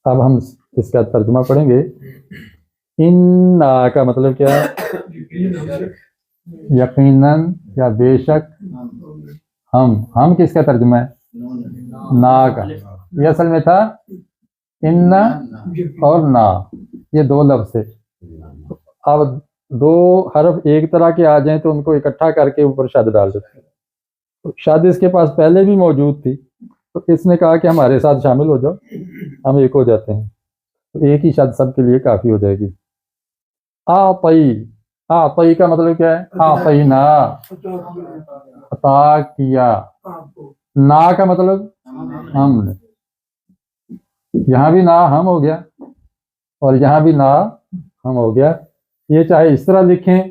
اب ہم اس کا ترجمہ پڑھیں گے. انا کا مطلب کیا ہے؟ یقیناً یا بے شک. ہم کس کا ترجمہ ہے؟ نا کا. یہ اصل میں تھا انا اور نا، یہ دو لفظ ہے. اب دو حرف ایک طرح کے آ جائیں تو ان کو اکٹھا کر کے اوپر شد ڈال دیتے ہیں. شد اس کے پاس پہلے بھی موجود تھی، تو اس نے کہا کہ ہمارے ساتھ شامل ہو جاؤ، ہم ایک ہو جاتے ہیں. تو ایک ہی شد سب کے لیے کافی ہو جائے گی. آپئی کا مطلب کیا ہے؟ آپینا، عطا کیا. نا کا مطلب ہم نے. یہاں بھی نا ہم ہو گیا اور یہاں بھی نا ہم ہو گیا. یہ چاہے اس طرح لکھیں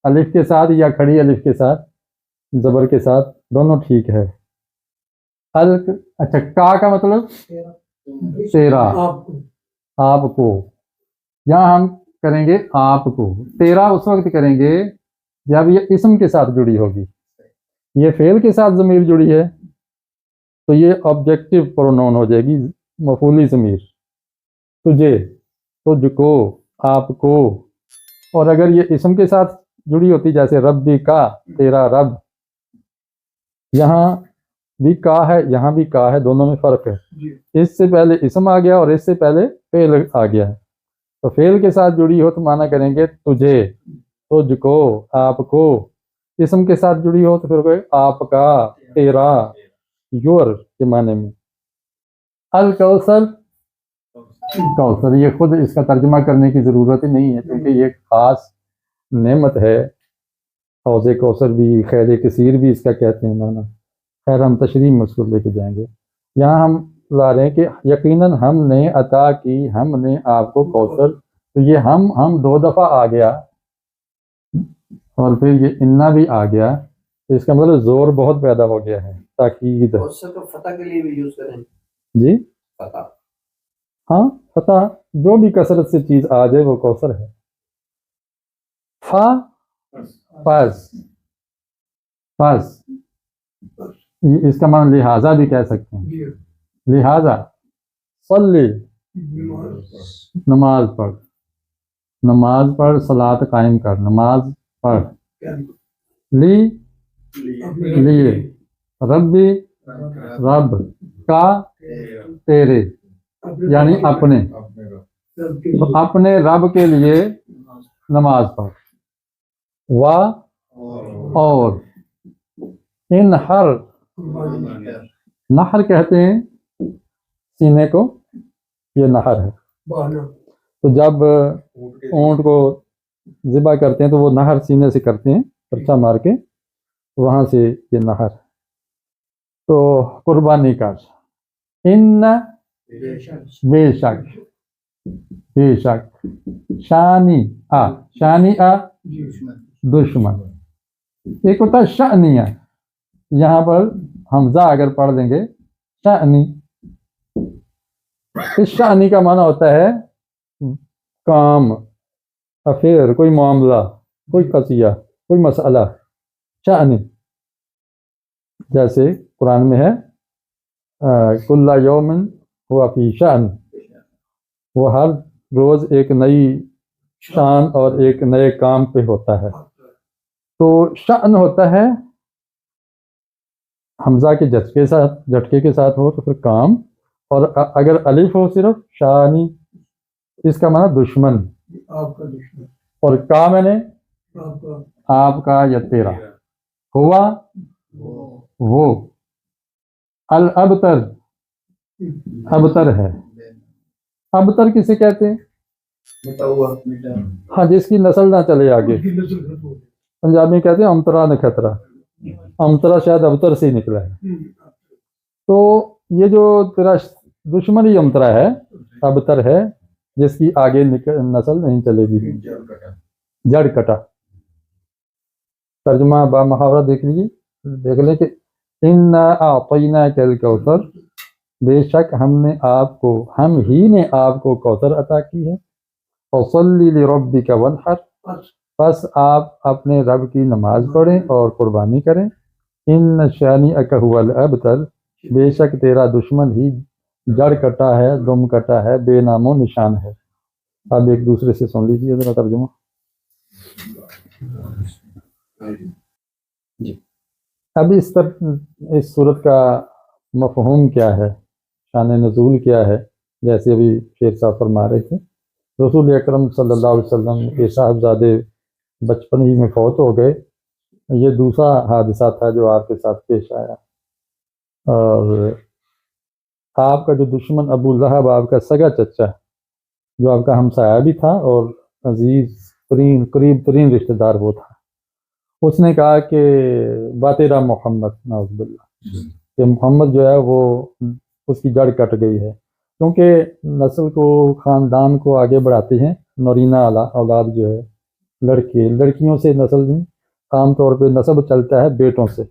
الف کے ساتھ یا کھڑی الف کے ساتھ زبر کے ساتھ، دونوں ٹھیک ہے. اچھا، کا مطلب تیرا، آپ کو. یہاں ہم کریں گے آپ کو. تیرا اس وقت کریں گے جب یہ اسم کے ساتھ جڑی ہوگی. یہ فعل کے ساتھ ضمیر جڑی ہے تو یہ آبجیکٹو پرونون ہو جائے گی، مفعولی ضمیر. تجھے، تجھ کو، آپ کو. اور اگر یہ اسم کے ساتھ جڑی ہوتی جیسے ربی کا، تیرا رب، یہاں بھی کا ہے یہاں بھی کا ہے، دونوں میں فرق ہے. اس سے پہلے اسم آ گیا اور اس سے پہلے فعل آ گیا ہے. تو فعل کے ساتھ جڑی ہو تو معنی کریں گے تجھے، تجھ کو، آپ کو. اسم کے ساتھ جڑی ہو تو پھر کوئی آپ کا، تیرا، یور کے معنی میں. الکوثر، کوثر، یہ خود اس کا ترجمہ کرنے کی ضرورت ہی نہیں ہے کیونکہ یہ خاص نعمت ہے. حوض کوثر بھی، خیر کثیر بھی اس کا کہتے ہیں معنی. خیر ہم تشریح میں اس کو لے کے جائیں گے. یہاں ہم لا رہے ہیں کہ یقیناً ہم نے عطا کی، ہم نے آپ کو کوثر. تو یہ ہم دو دفعہ آ گیا اور پھر یہ انا بھی آ گیا، تو اس کا مطلب زور بہت پیدا ہو گیا ہے، تاکید. فتح کے لیے بھی یوز کریں جی فتح. ہاں، فتح جو بھی کثرت سے چیز آ جائے وہ کوثر ہے. فا، پس، اس کا معنی لہٰذا بھی کہہ سکتے ہیں. لہٰذا صلی، نماز پڑھ، نماز پڑھ، صلاۃ قائم کر، نماز پڑھ. لی، لیے. ربی، رب. کا، تیرے، یعنی اپنے. تو اپنے رب کے لیے نماز پڑھ. وا، اور. ان ہر، نہر کہتے ہیں سینے کو، یہ نہر ہے. تو جب اونٹ کو ذبح کرتے ہیں تو وہ نہر سینے سے کرتے ہیں، پرچہ مار کے، وہاں سے یہ نہر. تو قربانی کر. ان، بے شک، بے شک. شانی آ، شانی آ، دشمن. ایک ہوتا ہے شأنیہ، یہاں پر حمزہ اگر پڑھ دیں گے شأنی. اس شأنی کا معنی ہوتا ہے کام، افیئر، کوئی معاملہ، کوئی قضیہ، کوئی مسئلہ. شأنی جیسے قرآن میں ہے کل یوم ہوا فی شأن، وہ ہر روز ایک نئی شان اور ایک نئے کام پہ ہوتا ہے. تو شأن ہوتا ہے حمزہ کے جھٹکے کے ساتھ ہو تو پھر کام، اور اگر الف ہو صرف شانی، اس کا معنی دشمن. اور کا میں نے آپ کا یا تیرا. ہوا، وہ. الابتر، ابتر ہے. ابتر کسے کہتے ہیں؟ ہاں، جس کی نسل نہ چلے آگے. پنجابی میں کہتے ہیں امترا نکھترا. امترا شاید ابتر سے ہی نکلا ہے. تو یہ جو تیرا دشمن ہی امترا ہے، ابتر ہے، جس کی آگے نسل نہیں چلے گی. جڑ کٹا. ترجمہ با محاورہ دیکھ لیجیے، دیکھ لیں کہ انا اعطیناک الکوثر، بے شک ہم ہی نے آپ کو کوثر عطا کی ہے. فصلی لربک وانحر، بس آپ اپنے رب کی نماز پڑھیں اور قربانی کریں. ان شانئک ھو الابتر، بے شک تیرا دشمن ہی جڑ کٹا ہے، دم کٹا ہے، بے نام و نشان ہے۔ اب ایک دوسرے سے سن لیجیے ذرا ترجمہ۔ اب اس صورت کا مفہوم کیا ہے، شان نزول کیا ہے؟ جیسے ابھی شیر صاحب فرما رہے تھے، رسول اکرم صلی اللہ علیہ وسلم کے صاحبزادے بچپن ہی میں فوت ہو گئے۔ یہ دوسرا حادثہ تھا جو آپ کے ساتھ پیش آیا، اور آپ کا جو دشمن ابو لہب آپ کا سگا چچا، جو آپ کا ہمسایہ بھی تھا اور عزیز ترین قریب ترین رشتہ دار وہ تھا، اس نے کہا کہ باتیرا محمد، نعوذ باللہ، کہ محمد جو ہے وہ اس کی جڑ کٹ گئی ہے، کیونکہ نسل کو، خاندان کو آگے بڑھاتے ہیں نورینہ اولاد جو ہے، لڑکیوں سے نسل میں عام طور پہ نسب چلتا ہے بیٹوں سے۔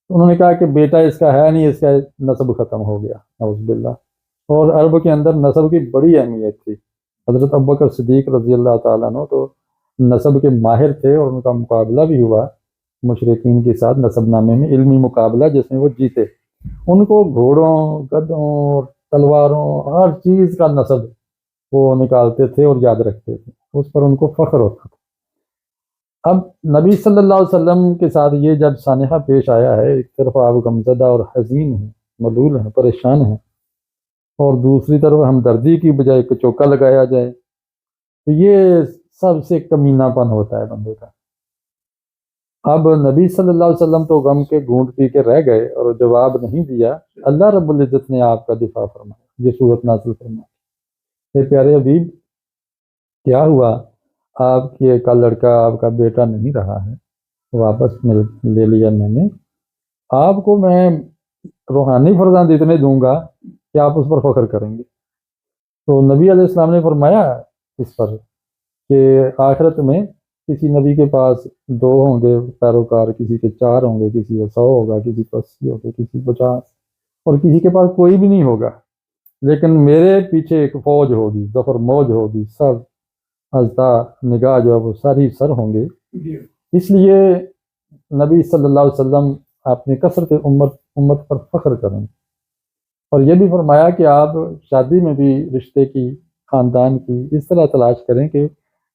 انہوں نے کہا کہ بیٹا اس کا ہے نہیں، اس کا نسب ختم ہو گیا، نعوذ باللہ۔ اور عرب کے اندر نسب کی بڑی اہمیت تھی۔ حضرت ابوبکر صدیق رضی اللہ تعالیٰ عنہ تو نسب کے ماہر تھے، اور ان کا مقابلہ بھی ہوا مشرکین کے ساتھ نسب نامے میں، علمی مقابلہ جس میں وہ جیتے۔ ان کو گھوڑوں، گدھوں، تلواروں، ہر چیز کا نسب وہ نکالتے تھے اور یاد رکھتے تھے، اس پر ان کو فخر ہوتا تھا۔ اب نبی صلی اللہ علیہ وسلم کے ساتھ یہ جب سانحہ پیش آیا ہے، ایک طرف آپ غمزدہ اور حزین ہیں، ملول ہیں، پریشان ہیں، اور دوسری طرف ہمدردی کی بجائے کچوکا لگایا جائے، تو یہ سب سے کمینہ پن ہوتا ہے بندے کا۔ اب نبی صلی اللہ علیہ وسلم تو غم کے گھونٹ پی کے رہ گئے اور جواب نہیں دیا۔ اللہ رب العزت نے آپ کا دفاع فرمایا، یہ صورت نازل فرمائی۔ اے پیارے حبیب، کیا ہوا؟ آپ کا لڑکا آپ کا بیٹا نہیں رہا ہے، واپس لے لیا میں نے آپ کو، میں روحانی فرزند اتنے دوں گا کہ آپ اس پر فخر کریں گے۔ تو نبی علیہ السلام نے فرمایا اس پر کہ آخرت میں کسی نبی کے پاس 2 ہوں گے پیروکار، کسی کے 4 ہوں گے، کسی کے 100 ہوگا، کسی کو 80 ہوگا، کسی کو 50، اور کسی کے پاس کوئی بھی نہیں ہوگا، لیکن میرے پیچھے ایک فوج ہوگی، ظفر موج ہوگی، سب ازدا نگاہ جو ہے وہ ساری سر ہوں گے۔ اس لیے نبی صلی اللہ علیہ وسلم اپنی کثرت امت پر فخر کریں، اور یہ بھی فرمایا کہ آپ شادی میں بھی رشتے کی، خاندان کی اس طرح تلاش کریں کہ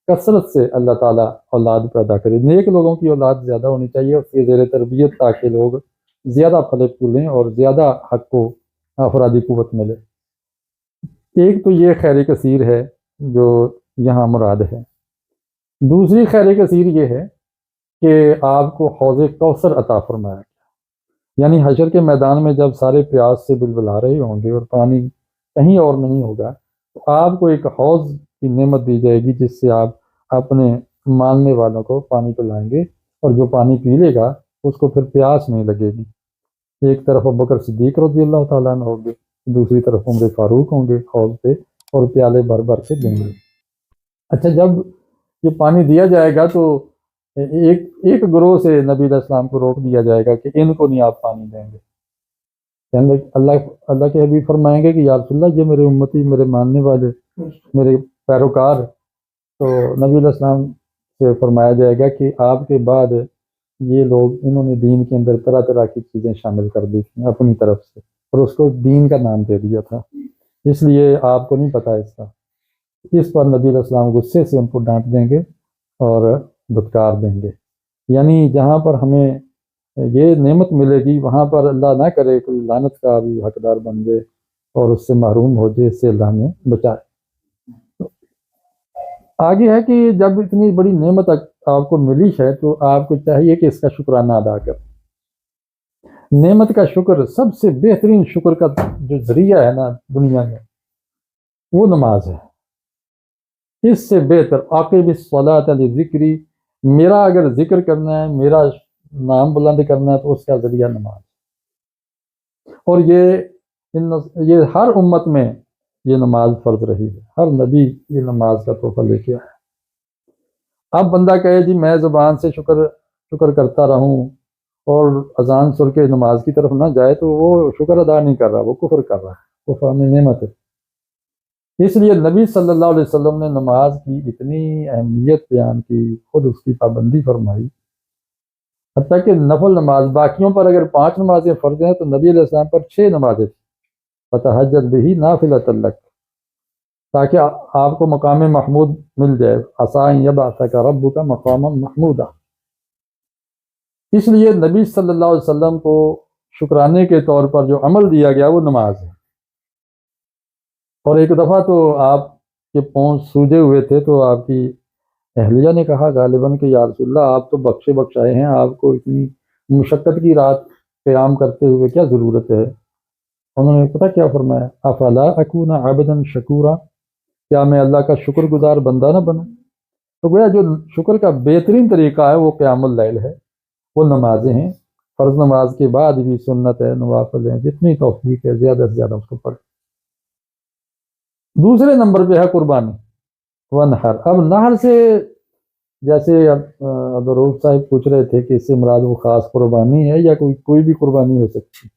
کثرت سے اللہ تعالیٰ اولاد پیدا کرے، نیک لوگوں کی اولاد زیادہ ہونی چاہیے اس کے زیر تربیت، تاکہ لوگ زیادہ پھلے پھولیں اور زیادہ حق کو افرادی قوت ملے۔ ایک تو یہ خیر کثیر ہے جو یہاں مراد ہے۔ دوسری خیر کثیر یہ ہے کہ آپ کو حوض کوثر عطا فرمایا گیا، یعنی حشر کے میدان میں جب سارے پیاس سے بلبلا رہے ہوں گے اور پانی کہیں اور نہیں ہوگا، تو آپ کو ایک حوض کی نعمت دی جائے گی، جس سے آپ اپنے ماننے والوں کو پانی پلائیں گے، اور جو پانی پی لے گا اس کو پھر پیاس نہیں لگے گی۔ ایک طرف ابوبکر صدیق رضی اللہ تعالیٰ عنہ ہوں گے، دوسری طرف عمر فاروق ہوں گے حوض پہ، اور پیالے بھر بھر کے دیں گے۔ اچھا، جب یہ پانی دیا جائے گا تو ایک گروہ سے نبی علیہ السلام کو روک دیا جائے گا کہ ان کو نہیں آپ پانی دیں گے۔ یعنی اللہ کے حبیب فرمائیں گے کہ یا رسول اللہ، یہ میرے امتی، میرے ماننے والے، میرے پیروکار۔ تو نبی علیہ السلام سے فرمایا جائے گا کہ آپ کے بعد یہ لوگ، انہوں نے دین کے اندر طرح طرح کی چیزیں شامل کر دی تھیں اپنی طرف سے، اور اس کو دین کا نام دے دیا تھا، اس لیے آپ کو نہیں پتہ اس کا۔ اس پر نبی علیہ السلام غصے سے ان کو ڈانٹ دیں گے اور دھتکار دیں گے۔ یعنی جہاں پر ہمیں یہ نعمت ملے گی، وہاں پر اللہ نہ کرے کوئی لعنت کا بھی حقدار بن جائے اور اس سے محروم ہو جائے، اس سے اللہ ہمیں بچائے۔ آگے ہے کہ جب اتنی بڑی نعمت آپ کو ملی ہے تو آپ کو چاہیے کہ اس کا شکرانہ ادا کریں۔ نعمت کا شکر، سب سے بہترین شکر کا جو ذریعہ ہے نا دنیا میں، وہ نماز ہے۔ اس سے بہتر عاقب الصلاۃ لذکری، میرا اگر ذکر کرنا ہے، میرا نام بلند کرنا ہے، تو اس کا ذریعہ نماز۔ اور یہ ہر امت میں یہ نماز فرض رہی ہے، ہر نبی یہ نماز کا تحفہ لے کے آیا۔ اب بندہ کہے جی میں زبان سے شکر کرتا رہوں اور اذان سن کے نماز کی طرف نہ جائے، تو وہ شکر ادا نہیں کر رہا، وہ کفر کر رہا ہے، کفر میں نعمت ہے۔ اس لیے نبی صلی اللہ علیہ وسلم نے نماز کی اتنی اہمیت بیان کی، خود اس کی پابندی فرمائی، حتیٰ کہ نفل نماز، باقیوں پر اگر 5 نمازیں فرض ہیں تو نبی علیہ السلام پر 6 نمازیں تھیں۔ فتہجد بہ نافلۃ لک، تاکہ آپ کو مقام محمود مل جائے، عسیٰ ان یبعثک ربک مقاما محمودا۔ اس لیے نبی صلی اللہ علیہ وسلم کو شکرانے کے طور پر جو عمل دیا گیا وہ نماز ہے۔ اور ایک دفعہ تو آپ کے پاؤں سوجے ہوئے تھے، تو آپ کی اہلیہ نے کہا غالباً کہ یا رسول اللہ آپ تو بخشے بخشائے ہیں، آپ کو اتنی مشقت کی رات قیام کرتے ہوئے کیا ضرورت ہے؟ انہوں نے پتہ کیا فرمایا؟ افلا اکون عبدا شکورا، کیا میں اللہ کا شکر گزار بندہ نہ بنوں؟ تو گویا جو شکر کا بہترین طریقہ ہے وہ قیام اللیل ہے، وہ نمازیں ہیں، فرض نماز کے بعد بھی سنت ہے، نوافل ہیں، جتنی توفیق ہے زیادہ سے زیادہ اس کو پڑھ۔ دوسرے نمبر پہ ہے قربانی، ونحر۔ اب نحر سے جیسے عبدالرؤف صاحب پوچھ رہے تھے کہ اس سے مراد وہ خاص قربانی ہے یا کوئی بھی قربانی ہو سکتی ہے۔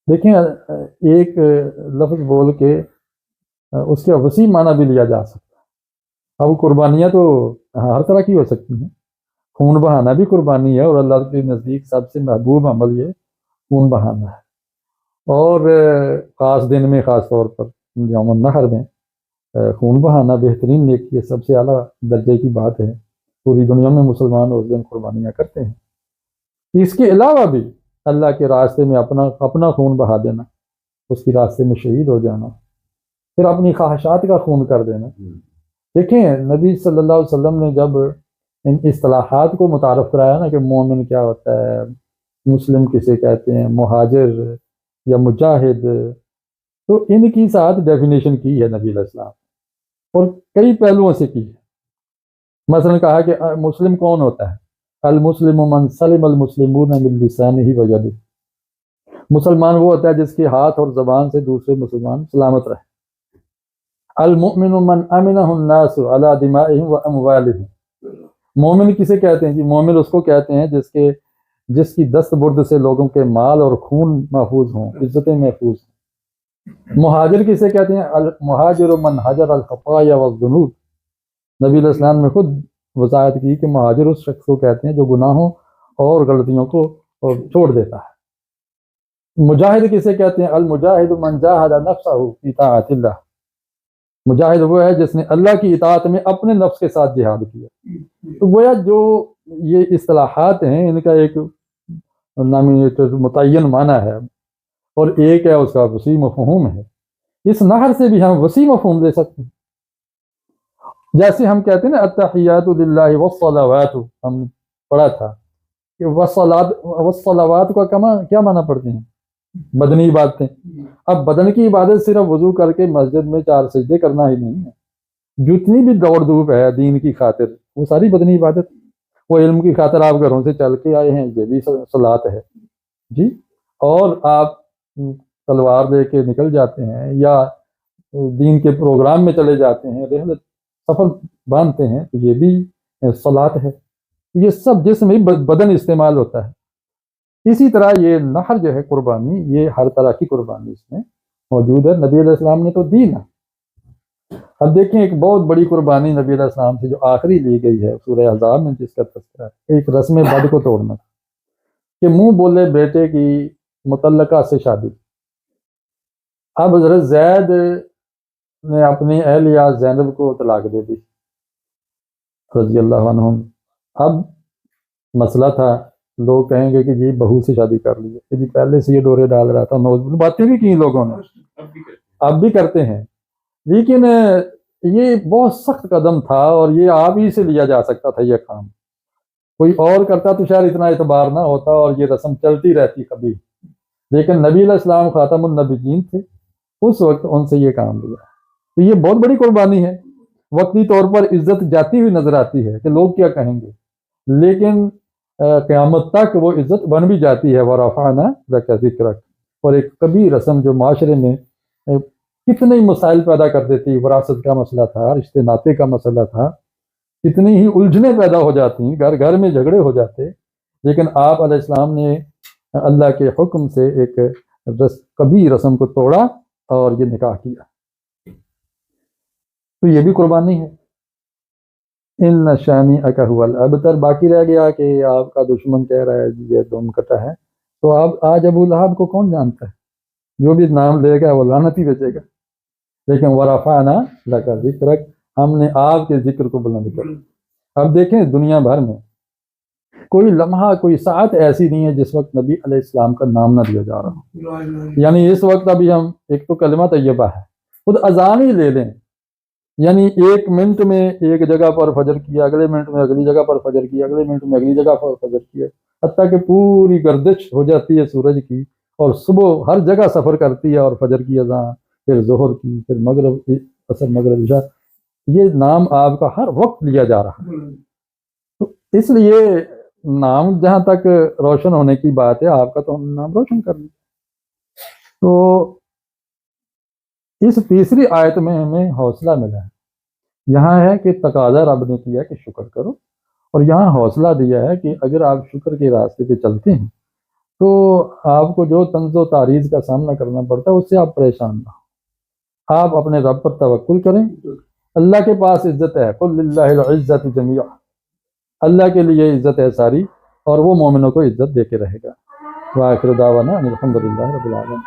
دیکھیں ایک لفظ بول کے اس کے وسیع معنی بھی لیا جا سکتا ہے۔ اب قربانیاں تو ہر طرح کی ہو سکتی ہیں، خون بہانا بھی قربانی ہے، اور اللہ کے نزدیک سب سے محبوب عمل یہ خون بہانا ہے۔ اور خاص دن میں خاص طور پر یوم النحر میں خون بہانا بہترین نیکی ہے، سب سے اعلیٰ درجے کی بات ہے، پوری دنیا میں مسلمان اس دن قربانیاں کرتے ہیں۔ اس کے علاوہ بھی اللہ کے راستے میں اپنا خون بہا دینا، اس کے راستے میں شہید ہو جانا، پھر اپنی خواہشات کا خون کر دینا۔ دیکھیں نبی صلی اللہ علیہ وسلم نے جب ان اصطلاحات کو متعارف کرایا نا کہ مومن کیا ہوتا ہے، مسلم کسے کہتے ہیں، مہاجر یا مجاہد، تو ان کی ساتھ ڈیفینیشن کی ہے نبی علیہ السلام، اور کئی پہلوؤں سے کی ہے۔ مثلا کہا کہ مسلم کون ہوتا ہے؟ المسلم من سلم المسلمون من لسانہ و یدہ، مسلمان وہ ہوتا ہے جس کے ہاتھ اور زبان سے دوسرے مسلمان سلامت رہے۔ المؤمن من امنہ الناس علی دمائہم و اموالہم، مومن کسے کہتے ہیں؟ جی مومن اس کو کہتے ہیں جس کی دست برد سے لوگوں کے مال اور خون محفوظ ہوں، عزتیں محفوظ ہوں۔ مہاجر کسے کہتے ہیں؟ المہاجر من حجر الخطایا والذنوب، نبی علیہ السلام نے خود وضاحت کی کہ مہاجر اس شخص کو کہتے ہیں جو گناہوں اور غلطیوں کو چھوڑ دیتا ہے۔ مجاہد کسے کہتے ہیں؟ المجاہد من جاہد نفسہ فی طاعت اللہ، مجاہد وہ ہے جس نے اللہ کی اطاعت میں اپنے نفس کے ساتھ جہاد کیا۔ تو گویا جو یہ اصطلاحات ہیں ان کا ایک متعین معنی ہے، اور ایک ہے اس کا وسیع مفہوم ہے۔ اس نحر سے بھی ہم وسیع مفہوم دے سکتے ہیں، جیسے ہم کہتے ہیں نا التحیات للہ والصلوات، ہم نے پڑھا تھا کہ والصلوات کا کیا معنی پڑھتے ہیں؟ بدنی عبادتیں۔ اب بدن کی عبادت صرف وضو کر کے مسجد میں 4 سجدے کرنا ہی نہیں ہے، جتنی بھی دوڑ دھوپ ہے دین کی خاطر وہ ساری بدنی عبادت، وہ علم کی خاطر آپ گھروں سے چل کے آئے ہیں یہ بھی صلاۃ ہے جی، اور آپ تلوار لے کے نکل جاتے ہیں یا دین کے پروگرام میں چلے جاتے ہیں، رحلت سفر باندھتے ہیں، تو یہ بھی صلاۃ ہے۔ یہ سب جسم میں بدن استعمال ہوتا ہے۔ اسی طرح یہ نحر جو ہے قربانی، یہ ہر طرح کی قربانی اس میں موجود ہے، نبی علیہ السلام نے تو دی نا۔ اب دیکھیں ایک بہت بڑی قربانی نبی علیہ السلام سے جو آخری لی گئی ہے سورہ احزاب میں، جس کا تذکرہ ہے، ایک رسم بد کو توڑنا تھا کہ منہ بولے بیٹے کی متعلقہ سے شادی۔ اب حضرت زید نے اپنی اہلیہ زینب کو طلاق دے دی رضی اللہ عنہم۔ اب مسئلہ تھا، لوگ کہیں گے کہ جی بہو سے شادی کر لی ہے، جی پہلے سے یہ ڈورے ڈال رہا تھا، باتیں بھی کی لوگوں نے، اب بھی کرتے ہیں، لیکن یہ بہت سخت قدم تھا اور یہ آپ ہی سے لیا جا سکتا تھا یہ کام، کوئی اور کرتا تو شاید اتنا اعتبار نہ ہوتا اور یہ رسم چلتی رہتی کبھی، لیکن نبی علیہ السلام خاتم النبیین تھے، اس وقت ان سے یہ کام لیا، تو یہ بہت بڑی قربانی ہے۔ وقتی طور پر عزت جاتی ہوئی نظر آتی ہے کہ لوگ کیا کہیں گے، لیکن قیامت تک وہ عزت بن بھی جاتی ہے، وَرَفَعْنَا لَكَ ذِكْرَكَ۔ اور ایک کبھی رسم جو معاشرے میں کتنے ہی مسائل پیدا کر دیتی، وراثت کا مسئلہ تھا، رشتے ناطے کا مسئلہ تھا، کتنی ہی الجھنیں پیدا ہو جاتی، گھر گھر میں جھگڑے ہو جاتے، لیکن آپ علیہ السلام نے اللہ کے حکم سے ایک کبھی رسم کو توڑا اور یہ نکاح کیا، تو یہ بھی قربانی ہے۔ ان شانئک هو الابتر، باقی رہ گیا کہ آپ کا دشمن کہہ رہا ہے یہ دم کٹا ہے، تو آپ آج ابو لہب کو کون جانتا ہے؟ جو بھی نام لے گا وہ لعنت ہی بچے گا. لیکن ورفعنا لک ذکرک، ہم نے آپ کے ذکر کو بلند کر. اب دیکھیں دنیا بھر میں کوئی لمحہ کوئی ساعت ایسی نہیں ہے جس وقت نبی علیہ السلام کا نام نہ لیا جا رہا ہو. یعنی اس وقت ابھی ہم ایک تو کلمہ طیبہ ہے، خود اذان ہی لے لیں، یعنی ایک منٹ میں ایک جگہ پر فجر کیا، اگلے منٹ میں اگلی جگہ پر فجر کیا، اگلے منٹ میں اگلی جگہ پر فجر کیا، حتیٰ کہ پوری گردش ہو جاتی ہے سورج کی، اور صبح ہر جگہ سفر کرتی ہے، اور فجر کی اذان، پھر ظہر کی، پھر مغرب، عصر، مغرب، عشاء. یہ نام آپ کا ہر وقت لیا جا رہا ہے. تو اس لیے نام جہاں تک روشن ہونے کی بات ہے، آپ کا تو ہم نے نام روشن کر لیا. تو اس تیسری آیت میں ہمیں حوصلہ ملا ہے. یہاں ہے کہ تقاضا رب نے کیا کہ شکر کرو، اور یہاں حوصلہ دیا ہے کہ اگر آپ شکر کے راستے پہ چلتے ہیں تو آپ کو جو طنز و تعریض کا سامنا کرنا پڑتا ہے اس سے آپ پریشان نہ ہوں. آپ اپنے رب پر توکل کریں. اللہ کے پاس عزت ہے، قل للہ العزت جمیعا، اللہ کے لیے عزت ہے ساری، اور وہ مومنوں کو عزت دے کے رہے گا. وآخر دعوانا ان الحمدللہ رب العالمین.